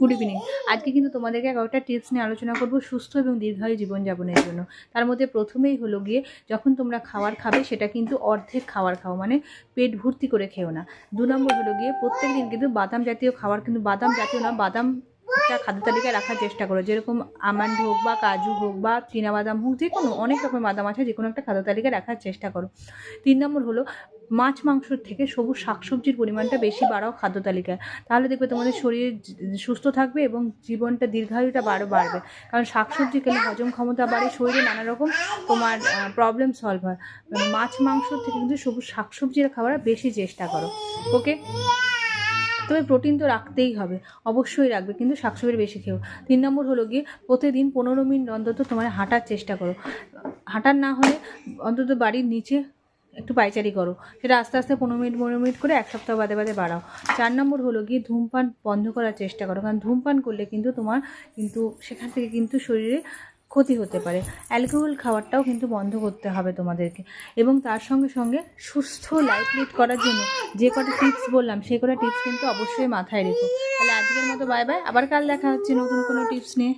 Good evening. আজকে কিন্তু তোমাদেরকে একটা টিপস নিয়ে আলোচনা করব সুস্থ এবং দীর্ঘায়ু জীবনযাপনের জন্য। তার মধ্যে প্রথমেই হলো গিয়ে, যখন তোমরা খাবার খাবে সেটা কিন্তু অর্ধেক খাবার খাও, মানে পেট ভর্তি করে খেও না। 2 নম্বর হলো গিয়ে, প্রত্যেক দিন কিন্তু বাদাম জাতীয় খাবার, কিন্তু বাদাম জাতীয় না, বাদাম একটা খাদ্য তালিকায় রাখার চেষ্টা করো। যেরকম আমন্ড হোক বা কাজু হোক বা চীনাবাদাম হোক, যে কোনো অনেক রকমের বাদাম আছে, যে কোনো একটা খাদ্য তালিকায় রাখার চেষ্টা করো। 3 নম্বর হলো, মাছ মাংসর থেকে সবুজ শাকসবজির পরিমাণটা বেশি বাড়াও খাদ্য তালিকায়। তাহলে দেখবে তোমাদের শরীর সুস্থ থাকবে এবং জীবনটা দীর্ঘায়ুটা বাড়বে। কারণ শাকসবজি খেলে হজম ক্ষমতা বাড়ে, শরীরে নানা রকম তোমার প্রবলেম সলভ হয়। মাছ মাংসর থেকে কিন্তু সবুজ শাকসবজির খাবার বেশি চেষ্টা করো। ওকে, তবে প্রোটিন তো রাখতেই হবে, অবশ্যই রাখবে, কিন্তু শাকসবজি বেশি খেও। 3 নম্বর হলো গিয়ে, প্রতিদিন 15 মিনিট অন্তত তোমার হাঁটার চেষ্টা করো। হাঁটার না হলে অন্তত বাড়ির নিচে একটু পায়চারি করো, সেটা আস্তে আস্তে 15 মিনিট করে 1 সপ্তাহ বাদে বাড়াও। 4 নম্বর হলো গিয়ে, ধূমপান বন্ধ করার চেষ্টা করো, কারণ ধূমপান করলে কিন্তু তোমার সেখান থেকে কিন্তু শরীরে ক্ষতি হতে পারে। অ্যালকোহল খাওয়ারটাও কিন্তু বন্ধ করতে হবে তোমাদেরকে। এবং তার সঙ্গে সঙ্গে সুস্থ লাইফ লিড করার জন্য যে কটা টিপস বললাম, সেই কটা টিপস কিন্তু অবশ্যই মাথায় রেখো। তাহলে আজকের মতো বাই বাই, আবার কাল দেখা হচ্ছে নতুন কোনো টিপস নিয়ে।